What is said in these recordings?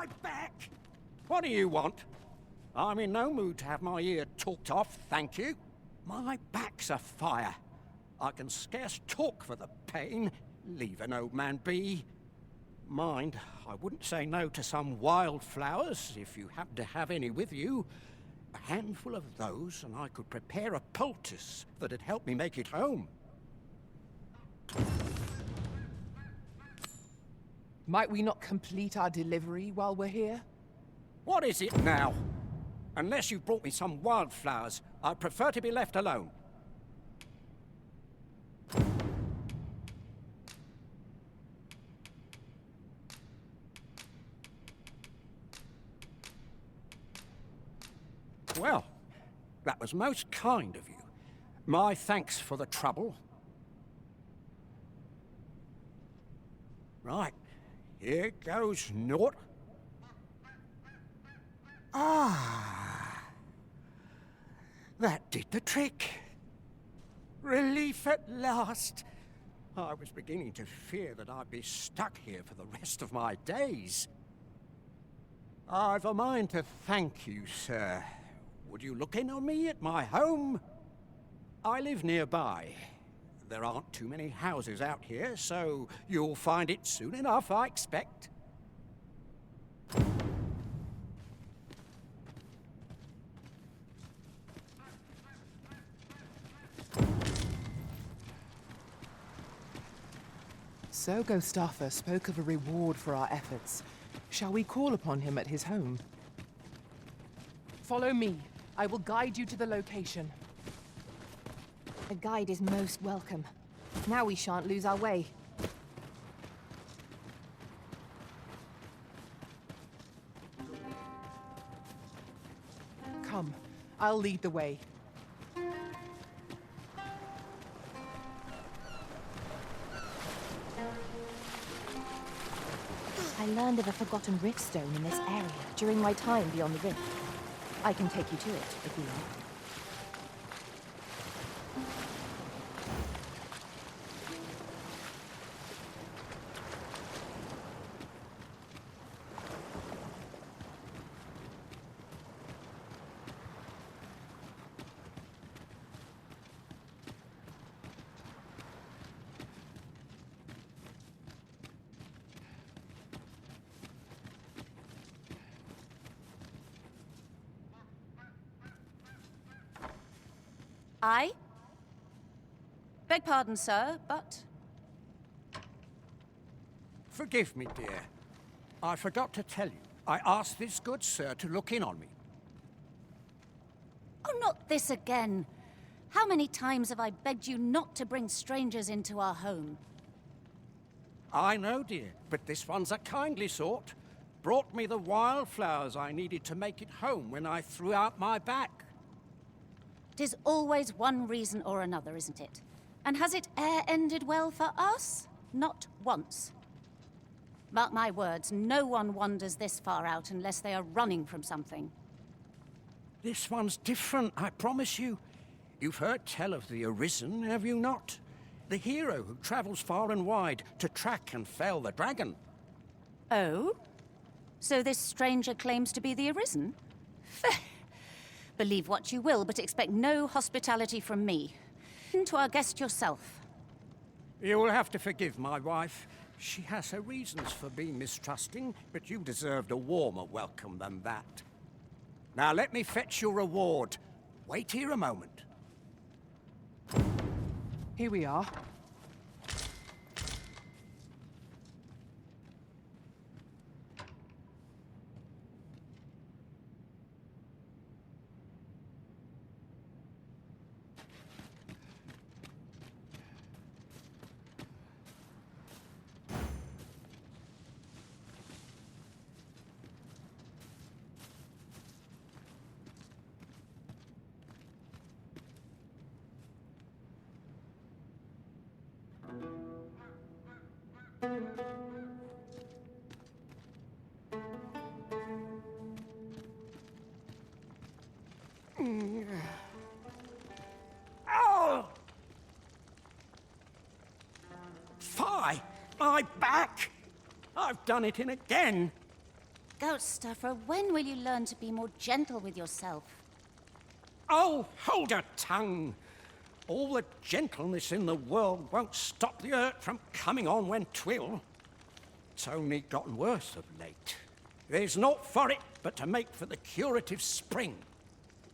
My back! What do you want? I'm in no mood to have my ear talked off, thank you. My back's afire. I can scarce talk for the pain. Leave an old man be. Mind, I wouldn't say no to some wildflowers, if you happen to have any with you. A handful of those, and I could prepare a poultice that'd help me make it home. Might we not complete our delivery while we're here? What is it now? Unless you brought me some wildflowers, I'd prefer to be left alone. Well, that was most kind of you. My thanks for the trouble. Right, here goes naught. Ah, that did the trick. Relief at last. I was beginning to fear that I'd be stuck here for the rest of my days. I've a mind to thank you, sir. Would you look in on me at my home? I live nearby. There aren't too many houses out here, so you'll find it soon enough, I expect. So Gustafa spoke of a reward for our efforts. Shall we call upon him at his home? Follow me. I will guide you to the location. A guide is most welcome. Now we shan't lose our way. Come, I'll lead the way. I learned of a forgotten riftstone in this area during my time beyond the rift. I can take you to it, if you like. I? Beg pardon, sir, but... Forgive me, dear. I forgot to tell you. I asked this good sir to look in on me. Oh, not this again. How many times have I begged you not to bring strangers into our home? I know, dear, but this one's a kindly sort. Brought me the wildflowers I needed to make it home when I threw out my back. 'Tis always one reason or another, isn't it? And has it e'er ended well for us? Not once. Mark my words, no one wanders this far out unless they are running from something. This one's different, I promise you. You've heard tell of the Arisen, have you not? The hero who travels far and wide to track and fell the dragon. Oh? So this stranger claims to be the Arisen? Believe what you will, but expect no hospitality from me. To our guest yourself. You will have to forgive my wife. She has her reasons for being mistrusting, but you deserved a warmer welcome than that. Now let me fetch your reward. Wait here a moment. Here we are. Oh! Fie! My back! I've done it in again. Ghost Stuffer, when will you learn to be more gentle with yourself? Oh, hold your tongue. All the gentleness in the world won't stop the hurt from coming on when 'twill. It's only gotten worse of late. There's naught for it but to make for the curative spring.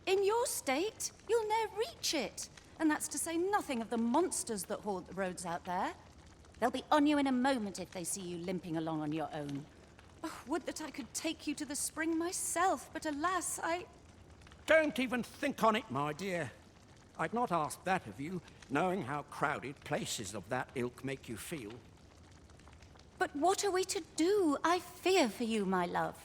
In your state, you'll ne'er reach it. And that's to say nothing of the monsters that haunt the roads out there. They'll be on you in a moment if they see you limping along on your own. Oh, would that I could take you to the spring myself, but alas, Don't even think on it, my dear. I'd not ask that of you, knowing how crowded places of that ilk make you feel. But what are we to do? I fear for you, my love.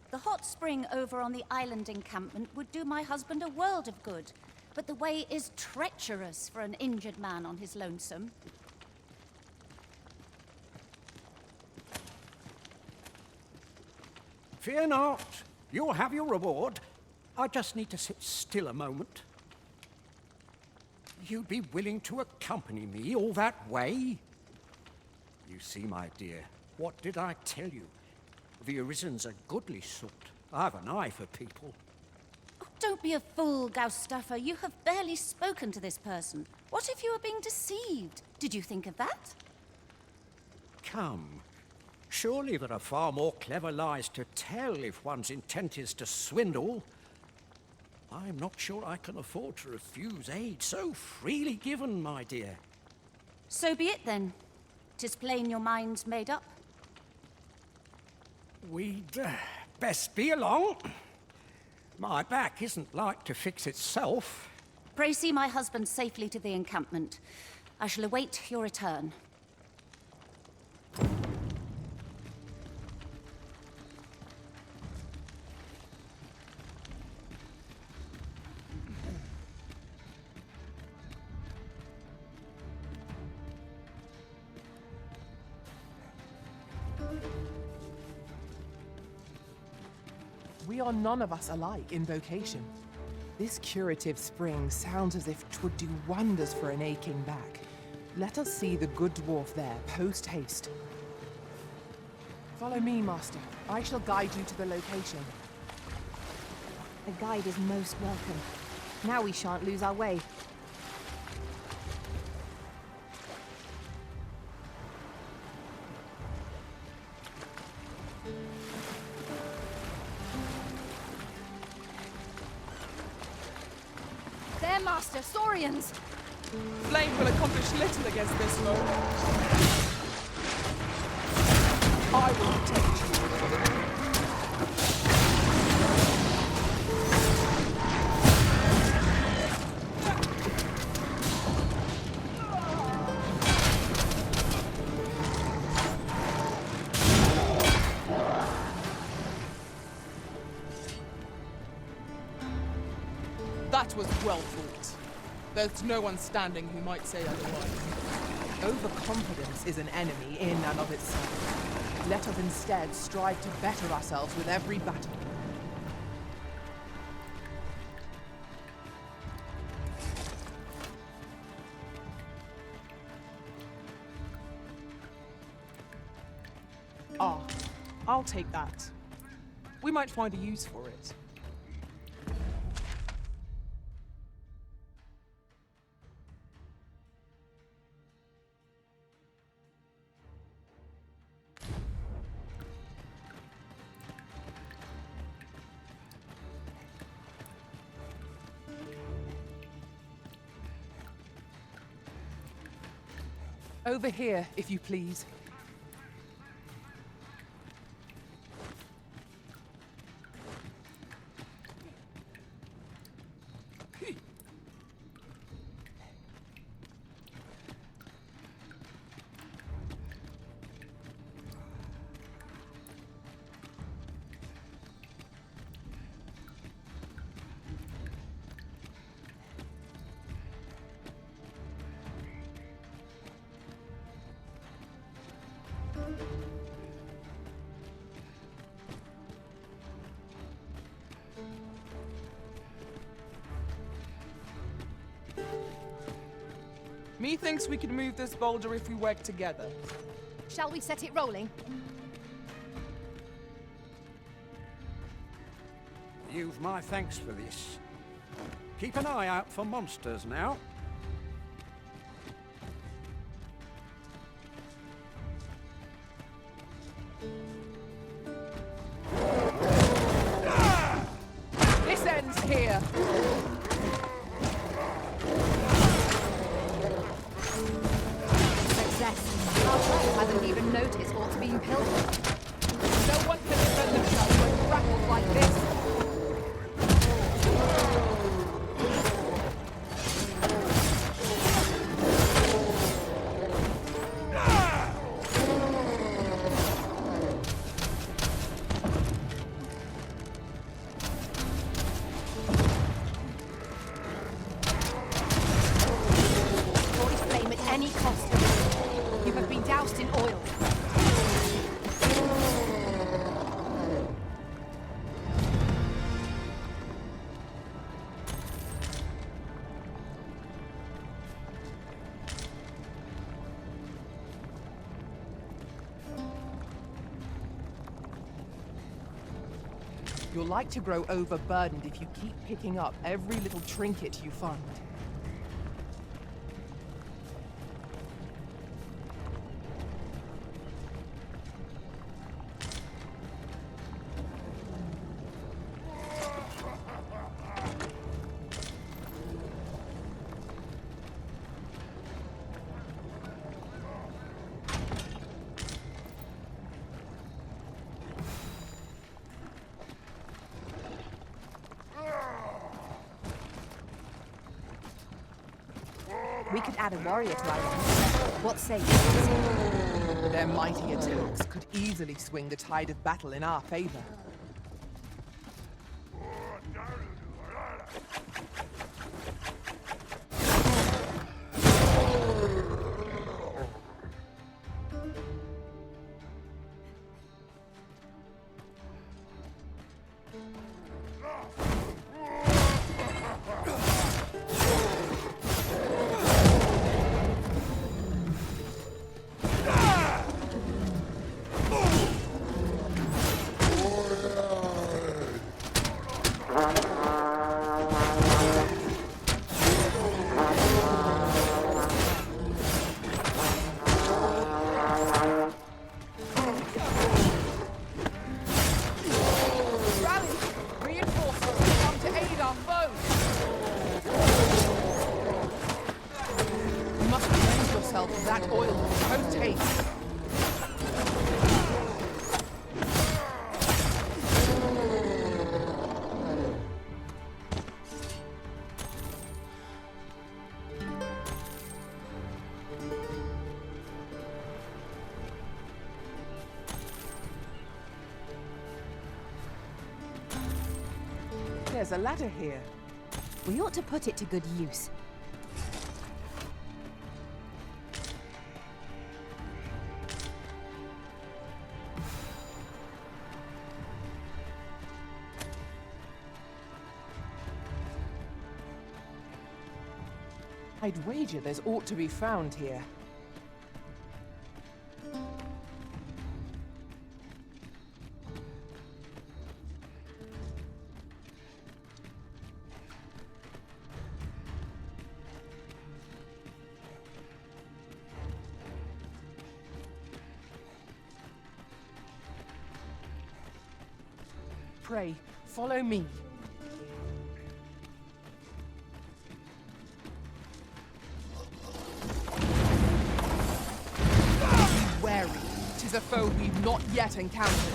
The hot spring over on the island encampment would do my husband a world of good, but the way is treacherous for an injured man on his lonesome. Fear not. You'll have your reward. I just need to sit still a moment. You'd be willing to accompany me all that way? You see, my dear, what did I tell you? The Arisen's a goodly sort. I've an eye for people. Oh, don't be a fool, Ghost Stuffer. You have barely spoken to this person. What if you are being deceived? Did you think of that? Come. Surely there are far more clever lies to tell if one's intent is to swindle. I'm not sure I can afford to refuse aid so freely given, my dear. So be it then. 'Tis plain your mind's made up. We'd best be along. My back isn't like to fix itself. Pray see my husband safely to the encampment. I shall await your return. We are none of us alike in vocation. This curative spring sounds as if 'twould do wonders for an aching back. Let us see the good dwarf there, post-haste. Follow me, master. I shall guide you to the location. A guide is most welcome. Now we shan't lose our way. There, Master! Saurians! Flame will accomplish little against this foe. I will protect you. That was well fought. There's no one standing who might say otherwise. Overconfidence is an enemy in and of itself. Let us instead strive to better ourselves with every battle. Ah, I'll take that. We might find a use for it. Over here, if you please. Methinks we can move this boulder if we work together. Shall we set it rolling? you've my thanks for this. Keep an eye out for monsters now. This ends here! Success. Our friend hasn't even noticed what's being pilfered. No one can defend themselves when grappled like this! Any cost. You have been doused in oil. You're like to grow overburdened if you keep picking up every little trinket you find. We could add a warrior to our ranks. What say you? Their mighty attacks could easily swing the tide of battle in our favor. That oil, post haste. There's a ladder here. We ought to put it to good use. I'd wager there's aught to be found here. Pray, follow me. Be wary. 'Tis a foe we've not yet encountered.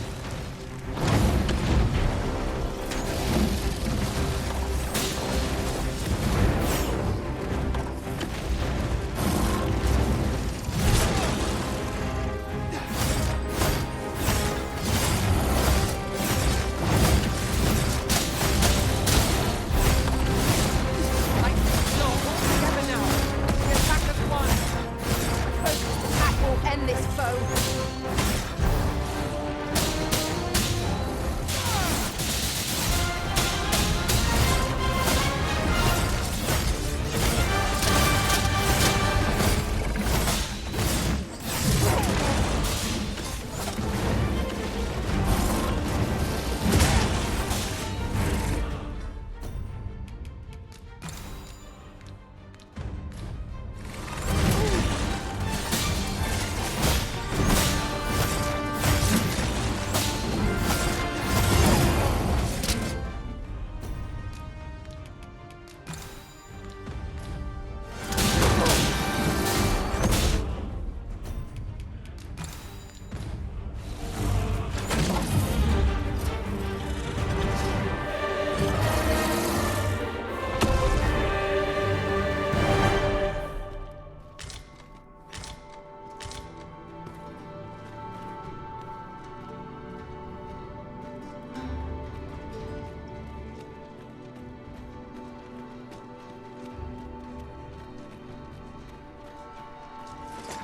End this foe.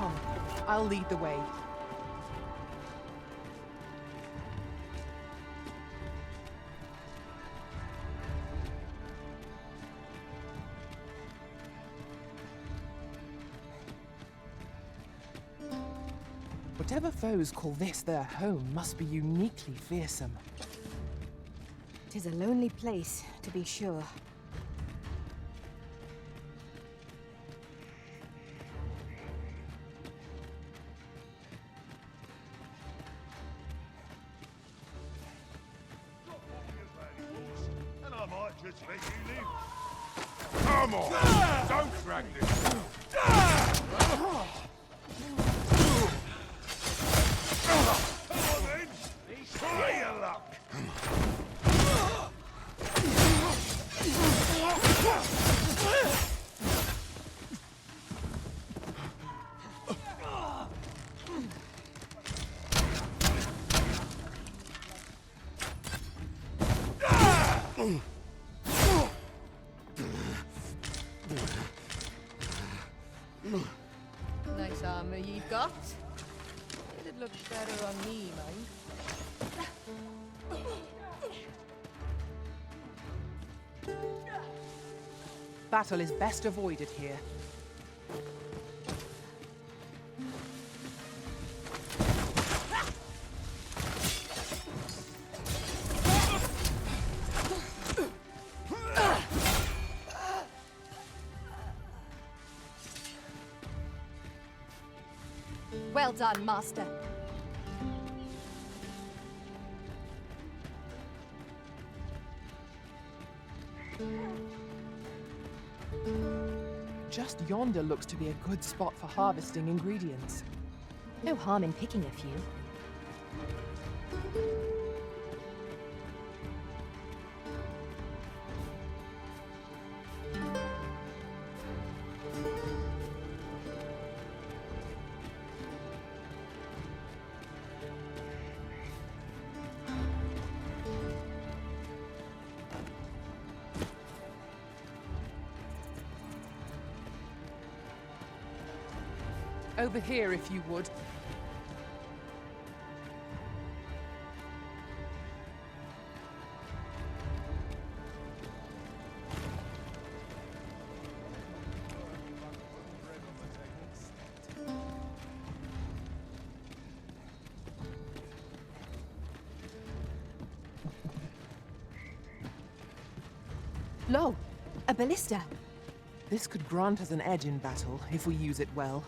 Come, I'll lead the way. Whatever foes call this their home must be uniquely fearsome. 'Tis a lonely place, to be sure. And I might just let you live. Come on! Don't drag this! Come on then! Try your luck! Nice armor you've got. It'd look better on me, mind. Battle is best avoided here. Well done, Master. Just yonder looks to be a good spot for harvesting ingredients. No harm in picking a few. Over here, if you would. Lo, a ballista. This could grant us an edge in battle, if we use it well.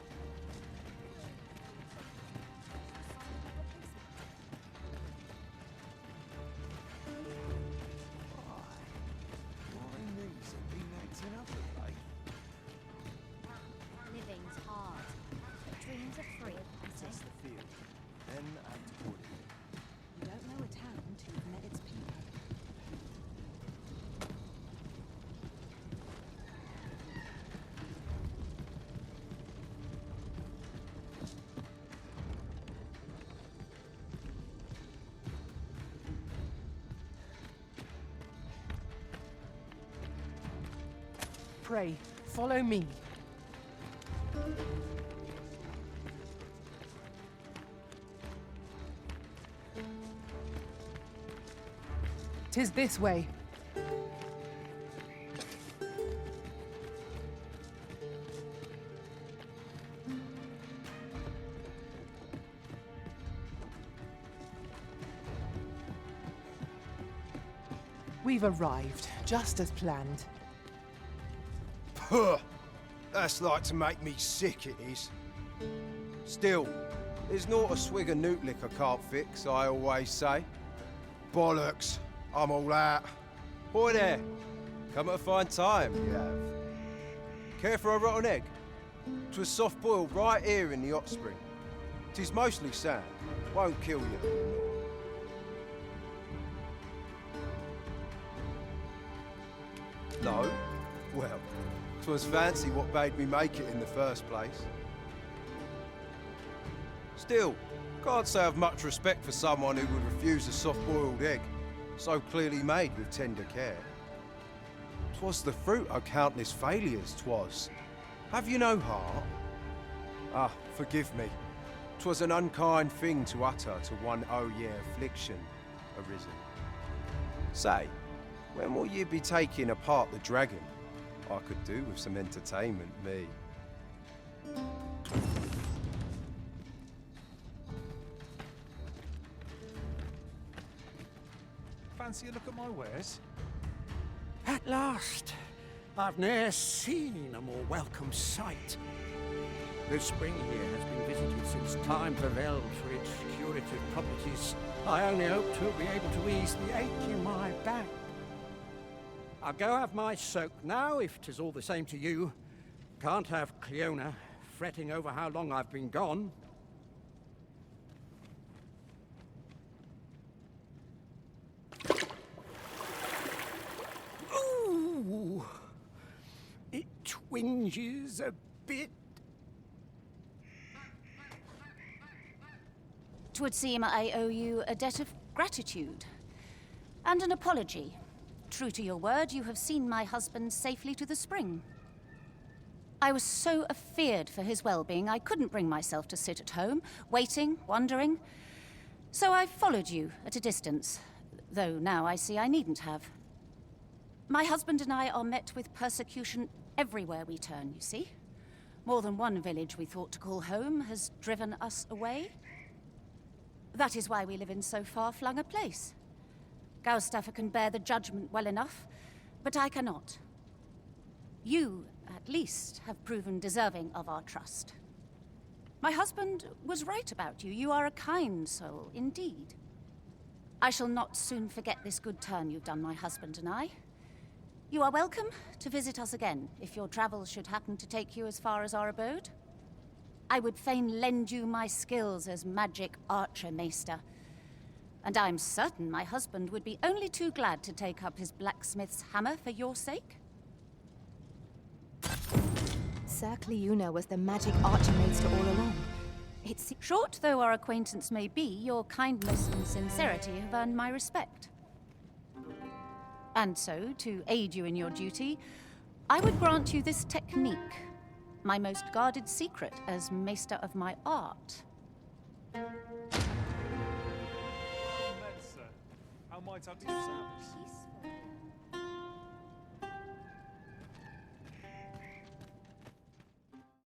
Living's hard, but dreams are free. Assess the field, then act accordingly. You don't know a town until you've met its people. Pray, follow me. "'Tis this way. We've arrived, just as planned. Puh! That's like to make me sick, it is. Still, there's not a swig of newt lick I can't fix, I always say. Bollocks, I'm all out. Boy there, come at a fine time, you have. Care for a rotten egg? 'Twas soft boiled right here in the hot spring. 'Tis mostly sand, won't kill you. No? Well, 'twas fancy what made me make it in the first place. Still, can't say I've much respect for someone who would refuse a soft-boiled egg, so clearly made with tender care. 'Twas the fruit o' countless failures, 'twas. Have you no heart? Ah, forgive me. 'Twas an unkind thing to utter to one ye affliction arisen. Say, when will you be taking apart the dragon? I could do with some entertainment, me. Fancy a look at my wares? At last! I've ne'er seen a more welcome sight. The spring here has been visited since time prevailed for its curative properties. I only hope to be able to ease the ache in my back. I'll go have my soak now, if 'tis all the same to you. Can't have Cleona fretting over how long I've been gone. Ooh! It twinges a bit. 'Twould seem I owe you a debt of gratitude. And an apology. True to your word, you have seen my husband safely to the spring. I was so afeard for his well-being, I couldn't bring myself to sit at home, waiting, wondering. So I followed you at a distance, though now I see I needn't have. My husband and I are met with persecution everywhere we turn, you see. More than one village we thought to call home has driven us away. That is why we live in so far-flung a place. Gaustaffer can bear the judgment well enough, but I cannot. You, at least, have proven deserving of our trust. My husband was right about you. You are a kind soul, indeed. I shall not soon forget this good turn you've done my husband and I. You are welcome to visit us again, if your travels should happen to take you as far as our abode. I would fain lend you my skills as Magick archer maester, and I'm certain my husband would be only too glad to take up his blacksmith's hammer for your sake. Sir Cleona was the Magick archer-maester all along. It's Short though our acquaintance may be, your kindness and sincerity have earned my respect. And so, to aid you in your duty, I would grant you this technique, my most guarded secret as maester of my art. How might I be of service?